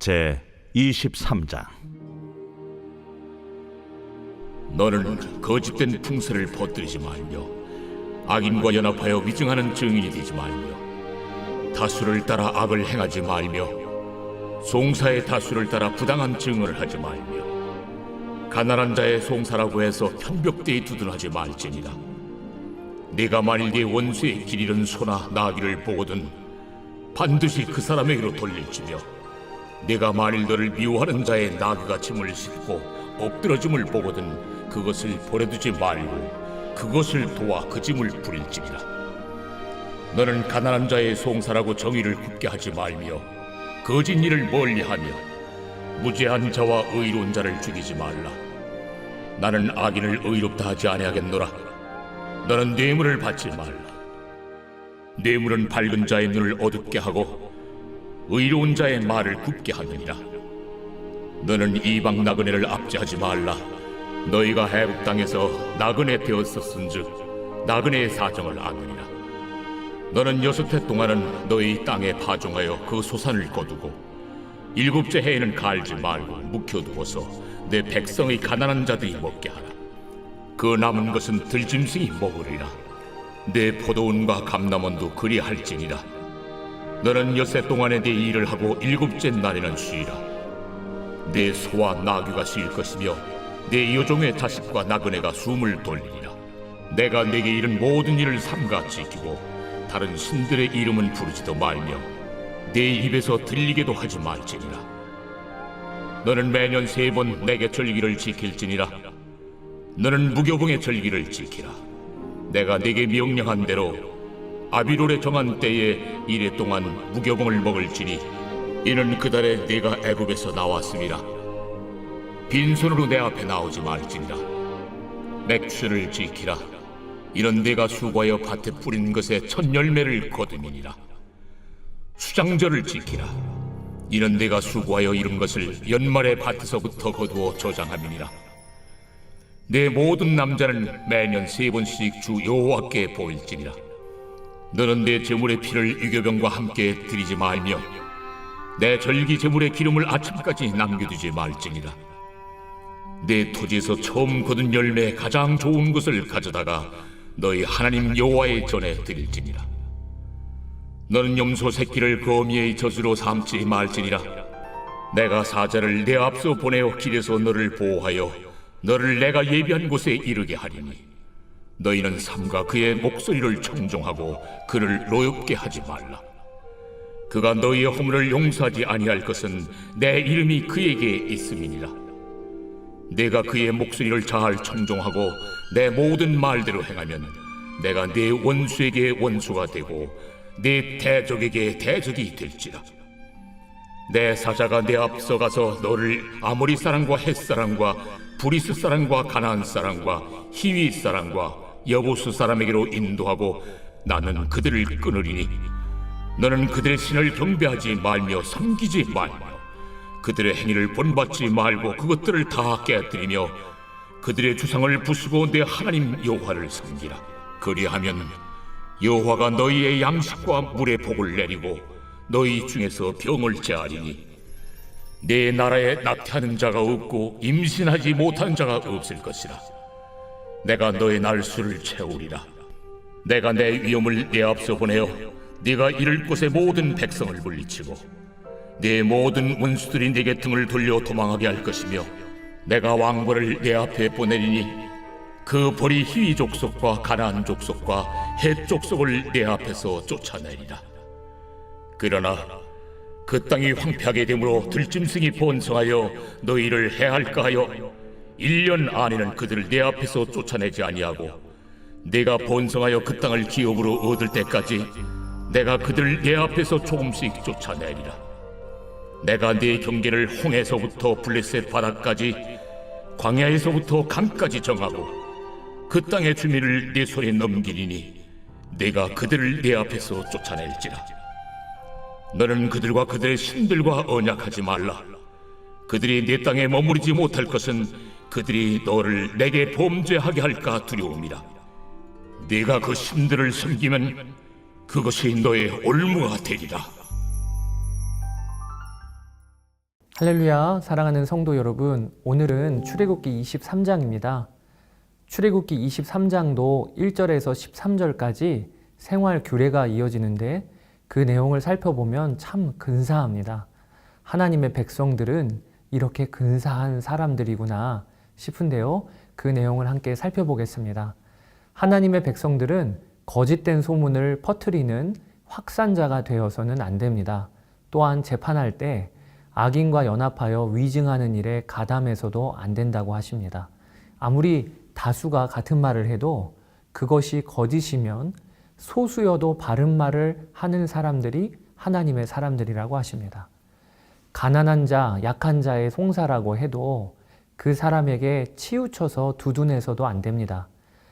제 23장. 너는 거짓된 풍설을 퍼뜨리지 말며 악인과 연합하여 위증하는 증인이 되지 말며 다수를 따라 악을 행하지 말며 송사의 다수를 따라 부당한 증언을 하지 말며 가난한 자의 송사라고 해서 편벽되이 두둔하지 말지니라. 네가 만일 네 원수의 길 잃은 소나 나귀를 보거든 반드시 그 사람에게로 돌릴지며 네가 만일 너를 미워하는 자의 나귀가 짐을 싣고 엎드러짐을 보거든 그것을 버려두지 말고 그것을 도와 그 짐을 부릴지니라. 너는 가난한 자의 송사라고 정의를 굽게 하지 말며 거짓 일을 멀리하며 무죄한 자와 의로운 자를 죽이지 말라. 나는 악인을 의롭다 하지 아니하겠노라. 너는 뇌물을 받지 말라. 뇌물은 밝은 자의 눈을 어둡게 하고 의로운 자의 말을 굽게 하느니라. 너는 이방 나그네를 압제하지 말라. 너희가 애굽 땅에서 나그네 되었었은즉 나그네의 사정을 아느니라. 너는 6해 동안은 너희 땅에 파종하여 그 소산을 거두고 7째 해에는 갈지 말고 묵혀두어서 내 백성의 가난한 자들이 먹게 하라. 그 남은 것은 들짐승이 먹으리라. 내 포도원과 감람원도 그리할지니라. 너는 6해 동안에 네 일을 하고 7째 날에는 쉬라. 내 소와 나귀가 쉴 것이며 내 여종의 자식과 나그네가 숨을 돌리리라. 내가 네게 이른 모든 일을 삼가 지키고 다른 신들의 이름은 부르지도 말며 내 입에서 들리게도 하지 말지니라. 너는 매년 3번 내게 절기를 지킬지니라. 너는 무교봉의 절기를 지키라. 내가 네게 명령한 대로 아비롤에 정한 때에 이래 동안 무교봉을 먹을지니 이는 그 달에 네가 애굽에서 나왔음이라. 빈손으로 내 앞에 나오지 말지니라. 맥주를 지키라. 이는 네가 수고하여 밭에 뿌린 것의 첫 열매를 거두미니라. 수장절을 지키라. 이는 네가 수고하여 이룬 것을 연말에 밭에서부터 거두어 저장함이니라. 내 모든 남자는 매년 3번씩 주 여호와께 보일지니라. 너는 내 제물의 피를 유교병과 함께 드리지 말며 내 절기 제물의 기름을 아침까지 남겨두지 말지니라. 내 토지에서 처음 거둔 열매 가장 좋은 것을 가져다가 너희 하나님 여호와의 전에 드릴지니라. 너는 염소 새끼를 거미의 젖으로 삼지 말지니라. 내가 사자를 내 앞서 보내어 길에서 너를 보호하여 너를 내가 예비한 곳에 이르게 하리니 너희는 삼가 그의 목소리를 청종하고 그를 노엽게 하지 말라. 그가 너희의 허물을 용서하지 아니할 것은 내 이름이 그에게 있음이니라. 내가 그의 목소리를 잘 청종하고 내 모든 말대로 행하면 내가 네 원수에게 원수가 되고 네 대적에게 대적이 될지라. 내 사자가 내 앞서 가서 너를 아모리 사람과 헷 사람과 브리스 사람과 가나안 사람과 히위 사람과 여보스 사람에게로 인도하고 나는 그들을 끊으리니 너는 그들의 신을 경배하지 말며 섬기지 말며 그들의 행위를 본받지 말고 그것들을 다 깨뜨리며 그들의 주상을 부수고 내 하나님 여호와를 섬기라. 그리하면 여호와가 너희의 양식과 물의 복을 내리고 너희 중에서 병을 제하리니 내 나라에 낙태하는 자가 없고 임신하지 못한 자가 없을 것이라. 내가 너의 날수를 채우리라. 내가 내 위엄을 내 앞서 보내어 네가 이를 곳의 모든 백성을 물리치고 네 모든 원수들이 네게 등을 돌려 도망하게 할 것이며 내가 왕벌을 내 앞에 보내리니 그 벌이 히위 족속과 가나안 족속과 헷 족속을 내 앞에서 쫓아내리라. 그러나 그 땅이 황폐하게 되므로 들짐승이 번성하여 너희를 해할까 하여 1년 안에는 그들을 내 앞에서 쫓아내지 아니하고 내가 번성하여 그 땅을 기업으로 얻을 때까지 내가 그들을 내 앞에서 조금씩 쫓아내리라. 내가 네 경계를 홍해서부터 블레셋 바다까지 광야에서부터 강까지 정하고 그 땅의 주민을 네 손에 넘기리니 내가 그들을 내 앞에서 쫓아낼지라. 너는 그들과 그들의 신들과 언약하지 말라. 그들이 내 땅에 머무르지 못할 것은 그들이 너를 내게 범죄하게 할까 두려움이라. 네가 그 신들을 섬기면 그것이 너의 올무가 되리라. 할렐루야, 사랑하는 성도 여러분, 오늘은 출애굽기 23장입니다. 출애굽기 23장도 1절에서 13절까지 생활 규례가 이어지는데 그 내용을 살펴보면 참 근사합니다. 하나님의 백성들은 이렇게 근사한 사람들이구나 싶은데요. 그 내용을 함께 살펴보겠습니다. 하나님의 백성들은 거짓된 소문을 퍼뜨리는 확산자가 되어서는 안 됩니다. 또한 재판할 때 악인과 연합하여 위증하는 일에 가담해서도 안 된다고 하십니다. 아무리 다수가 같은 말을 해도 그것이 거짓이면 소수여도 바른 말을 하는 사람들이 하나님의 사람들이라고 하십니다. 가난한 자, 약한 자의 송사라고 해도 그 사람에게 치우쳐서 두둔해서도 안 됩니다.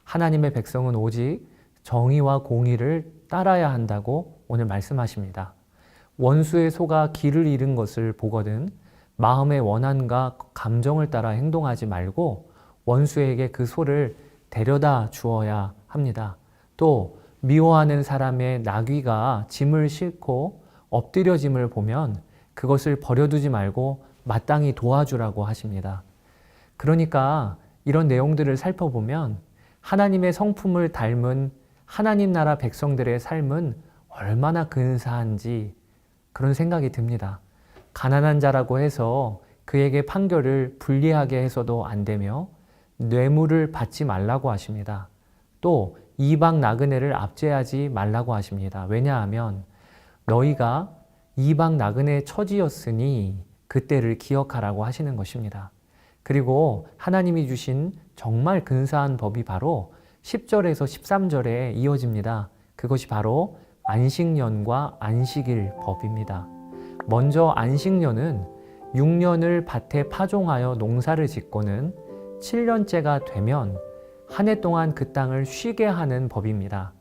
하나님의 백성은 오직 정의와 공의를 따라야 한다고 오늘 말씀하십니다. 원수의 소가 길을 잃은 것을 보거든 마음의 원한과 감정을 따라 행동하지 말고 원수에게 그 소를 데려다 주어야 합니다. 또 미워하는 사람의 나귀가 짐을 싣고 엎드려짐을 보면 그것을 버려두지 말고 마땅히 도와주라고 하십니다. 그러니까 이런 내용들을 살펴보면 하나님의 성품을 닮은 하나님 나라 백성들의 삶은 얼마나 근사한지 그런 생각이 듭니다. 가난한 자라고 해서 그에게 판결을 불리하게 해서도 안 되며 뇌물을 받지 말라고 하십니다. 또 이방 나그네를 압제하지 말라고 하십니다. 왜냐하면 너희가 이방 나그네 처지였으니 그때를 기억하라고 하시는 것입니다. 그리고 하나님이 주신 정말 근사한 법이 바로 10절에서 13절에 이어집니다. 그것이 바로 안식년과 안식일 법입니다. 먼저 안식년은 6년을 밭에 파종하여 농사를 짓고는 7년째가 되면 한 해 동안 그 땅을 쉬게 하는 법입니다.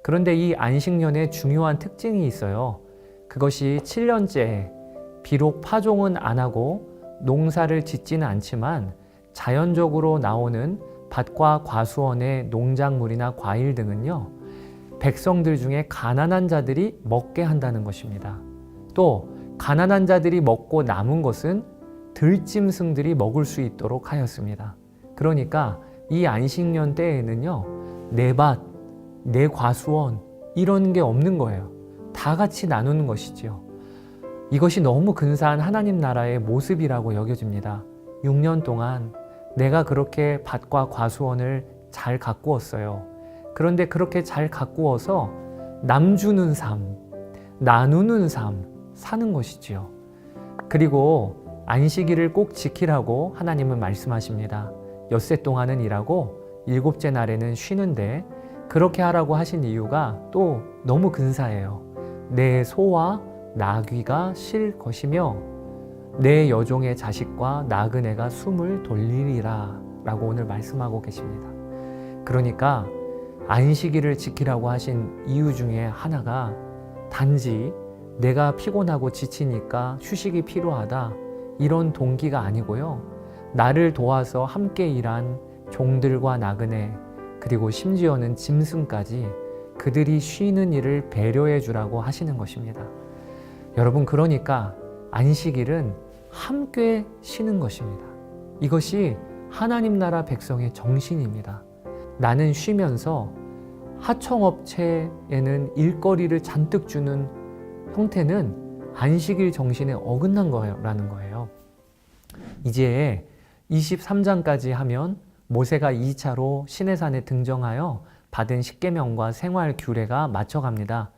그런데 이 안식년에 중요한 특징이 있어요. 그것이 7년째 비록 파종은 안 하고 농사를 짓지는 않지만 자연적으로 나오는 밭과 과수원의 농작물이나 과일 등은요, 백성들 중에 가난한 자들이 먹게 한다는 것입니다. 또 가난한 자들이 먹고 남은 것은 들짐승들이 먹을 수 있도록 하였습니다. 그러니까 이 안식년 때에는요, 내 밭, 내 과수원 이런 게 없는 거예요. 다 같이 나누는 것이지요. 이것이 너무 근사한 하나님 나라의 모습이라고 여겨집니다. 6년 동안 내가 그렇게 밭과 과수원을 잘 가꾸었어요. 그런데 그렇게 잘 가꾸어서 남주는 삶, 나누는 삶 사는 것이지요. 그리고 안식일을 꼭 지키라고 하나님은 말씀하십니다. 엿새 동안은 일하고 일곱째 날에는 쉬는데 그렇게 하라고 하신 이유가 또 너무 근사해요. 내 소와 나귀가 쉴 것이며 내 여종의 자식과 나그네가 숨을 돌리리라 라고 오늘 말씀하고 계십니다. 그러니까 안식일을 지키라고 하신 이유 중에 하나가 단지 내가 피곤하고 지치니까 휴식이 필요하다 이런 동기가 아니고요. 나를 도와서 함께 일한 종들과 나그네 그리고 심지어는 짐승까지 그들이 쉬는 일을 배려해 주라고 하시는 것입니다. 여러분, 그러니까 안식일은 함께 쉬는 것입니다. 이것이 하나님 나라 백성의 정신입니다. 나는 쉬면서 하청업체에는 일거리를 잔뜩 주는 형태는 안식일 정신에 어긋난 거라는 거예요. 이제 23장까지 하면 모세가 2차로 시내산에 등정하여 받은 십계명과 생활 규례가 맞춰갑니다.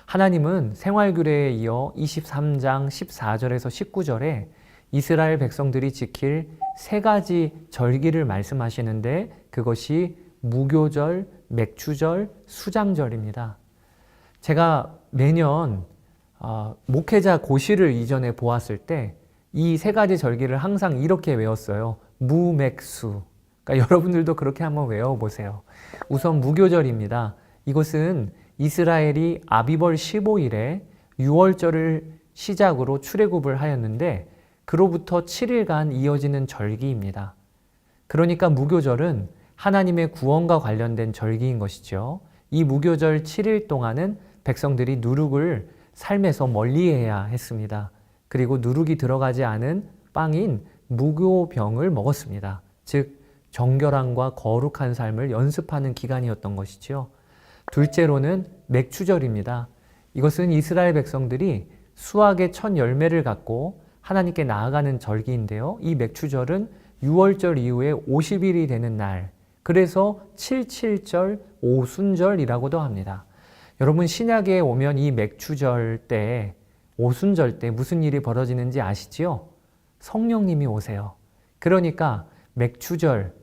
하나님은 생활 규례에 이어 23장 14절에서 19절에 이스라엘 백성들이 지킬 세 가지 절기를 말씀하시는데 그것이 무교절, 맥추절, 수장절입니다. 제가 매년 목회자 고시를 이전에 보았을 때 이 세 가지 절기를 항상 이렇게 외웠어요. 무맥수. 그러니까 여러분들도 그렇게 한번 외워보세요. 우선 무교절입니다. 이것은 이스라엘이 아비벌 15일에 6월절을 시작으로 출애굽을 하였는데 그로부터 7일간 이어지는 절기입니다. 그러니까 무교절은 하나님의 구원과 관련된 절기인 것이죠. 이 무교절 7일 동안은 백성들이 누룩을 삶에서 멀리해야 했습니다. 그리고 누룩이 들어가지 않은 빵인 무교병을 먹었습니다. 즉 정결함과 거룩한 삶을 연습하는 기간이었던 것이지요. 둘째로는 맥추절입니다. 이것은 이스라엘 백성들이 수확의 첫 열매를 갖고 하나님께 나아가는 절기인데요. 이 맥추절은 유월절 이후에 50일이 되는 날, 그래서 77절 오순절이라고도 합니다. 여러분 신약에 오면 이 맥추절 때, 오순절 때 무슨 일이 벌어지는지 아시지요? 성령님이 오세요. 그러니까 맥추절,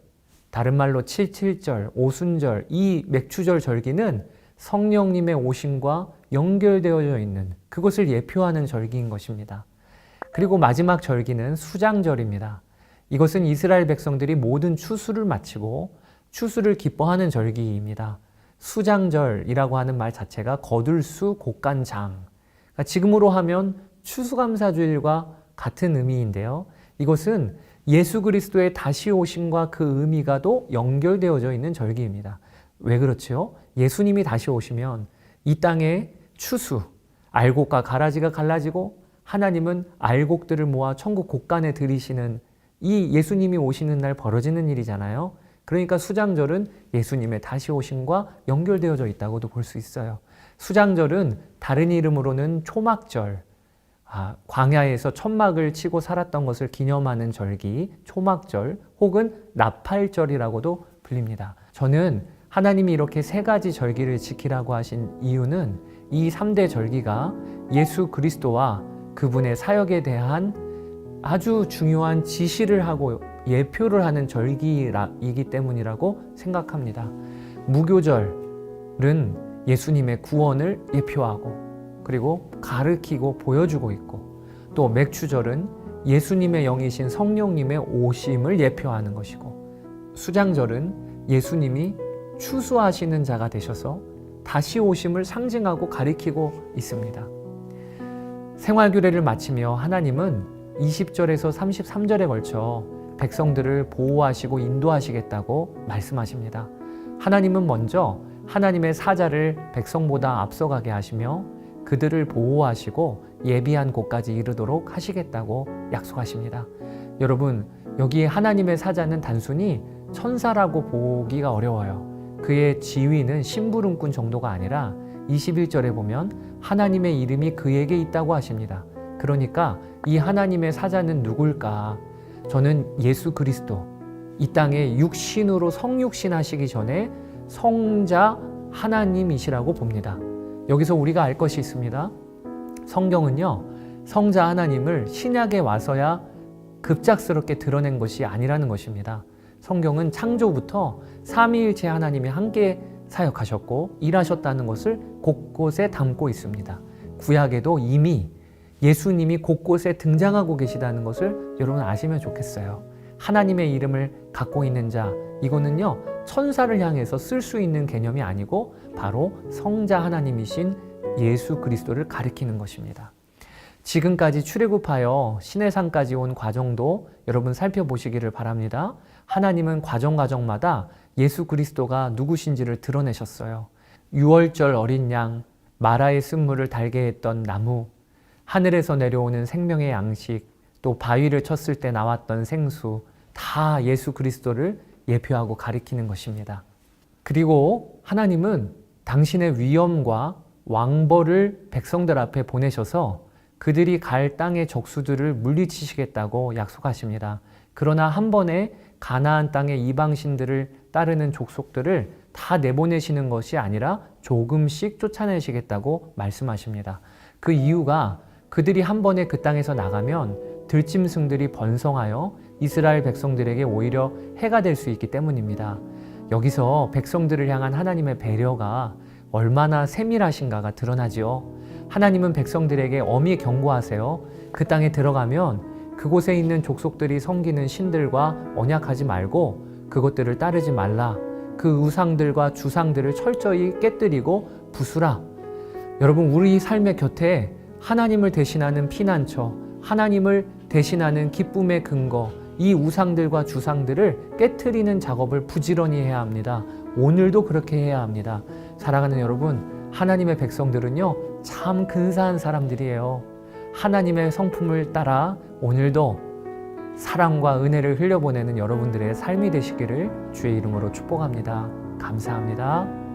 다른 말로 77절, 오순절, 이 맥추절 절기는 성령님의 오심과 연결되어져 있는 그것을 예표하는 절기인 것입니다. 그리고 마지막 절기는 수장절입니다. 이것은 이스라엘 백성들이 모든 추수를 마치고 추수를 기뻐하는 절기입니다. 수장절이라고 하는 말 자체가 거둘수 곡간장, 그러니까 지금으로 하면 추수감사주일과 같은 의미인데요. 이것은 예수 그리스도의 다시 오심과 그 의미가 또 연결되어져 있는 절기입니다. 왜 그렇지요? 예수님이 다시 오시면 이 땅에 추수, 알곡과 가라지가 갈라지고 하나님은 알곡들을 모아 천국 곡간에 들이시는 이 예수님이 오시는 날 벌어지는 일이잖아요. 그러니까 수장절은 예수님의 다시 오심과 연결되어져 있다고도 볼 수 있어요. 수장절은 다른 이름으로는 초막절, 광야에서 천막을 치고 살았던 것을 기념하는 절기, 초막절 혹은 나팔절이라고도 불립니다. 저는 하나님이 이렇게 세 가지 절기를 지키라고 하신 이유는 이 3대 절기가 예수 그리스도와 그분의 사역에 대한 아주 중요한 지시를 하고 예표를 하는 절기이기 때문이라고 생각합니다. 무교절은 예수님의 구원을 예표하고 그리고 가르치고 보여주고 있고, 또 맥추절은 예수님의 영이신 성령님의 오심을 예표하는 것이고, 수장절은 예수님이 추수하시는 자가 되셔서 다시 오심을 상징하고 가리키고 있습니다. 생활규례를 마치며 하나님은 20절에서 33절에 걸쳐 백성들을 보호하시고 인도하시겠다고 말씀하십니다. 하나님은 먼저 하나님의 사자를 백성보다 앞서가게 하시며 그들을 보호하시고 예비한 곳까지 이르도록 하시겠다고 약속하십니다. 여러분, 여기에 하나님의 사자는 단순히 천사라고 보기가 어려워요. 그의 지위는 심부름꾼 정도가 아니라 21절에 보면 하나님의 이름이 그에게 있다고 하십니다. 그러니까 이 하나님의 사자는 누굴까? 저는 예수 그리스도, 이 땅에 육신으로 성육신 하시기 전에 성자 하나님이시라고 봅니다. 여기서 우리가 알 것이 있습니다. 성경은요, 성자 하나님을 신약에 와서야 급작스럽게 드러낸 것이 아니라는 것입니다. 성경은 창조부터 삼위일체 하나님이 함께 사역하셨고 일하셨다는 것을 곳곳에 담고 있습니다. 구약에도 이미 예수님이 곳곳에 등장하고 계시다는 것을 여러분 아시면 좋겠어요. 하나님의 이름을 갖고 있는 자, 이거는요 천사를 향해서 쓸 수 있는 개념이 아니고 바로 성자 하나님이신 예수 그리스도를 가리키는 것입니다. 지금까지 출애굽하여 시내산까지 온 과정도 여러분 살펴보시기를 바랍니다. 하나님은 과정마다 예수 그리스도가 누구신지를 드러내셨어요. 유월절 어린 양, 마라의 쓴물을 달게 했던 나무, 하늘에서 내려오는 생명의 양식, 또 바위를 쳤을 때 나왔던 생수, 다 예수 그리스도를 예표하고 가리키는 것입니다. 그리고 하나님은 당신의 위엄과 왕벌을 백성들 앞에 보내셔서 그들이 갈 땅의 적수들을 물리치시겠다고 약속하십니다. 그러나 한 번에 가나안 땅의 이방신들을 따르는 족속들을 다 내보내시는 것이 아니라 조금씩 쫓아내시겠다고 말씀하십니다. 그 이유가 그들이 한 번에 그 땅에서 나가면 들짐승들이 번성하여 이스라엘 백성들에게 오히려 해가 될 수 있기 때문입니다. 여기서 백성들을 향한 하나님의 배려가 얼마나 세밀하신가가 드러나지요. 하나님은 백성들에게 엄히 경고하세요. 그 땅에 들어가면 그곳에 있는 족속들이 섬기는 신들과 언약하지 말고 그것들을 따르지 말라. 그 우상들과 주상들을 철저히 깨뜨리고 부수라. 여러분, 우리 삶의 곁에 하나님을 대신하는 피난처, 하나님을 대신하는 기쁨의 근거, 이 우상들과 주상들을 깨트리는 작업을 부지런히 해야 합니다. 오늘도 그렇게 해야 합니다. 사랑하는 여러분, 하나님의 백성들은요 참 근사한 사람들이에요. 하나님의 성품을 따라 오늘도 사랑과 은혜를 흘려보내는 여러분들의 삶이 되시기를 주의 이름으로 축복합니다. 감사합니다.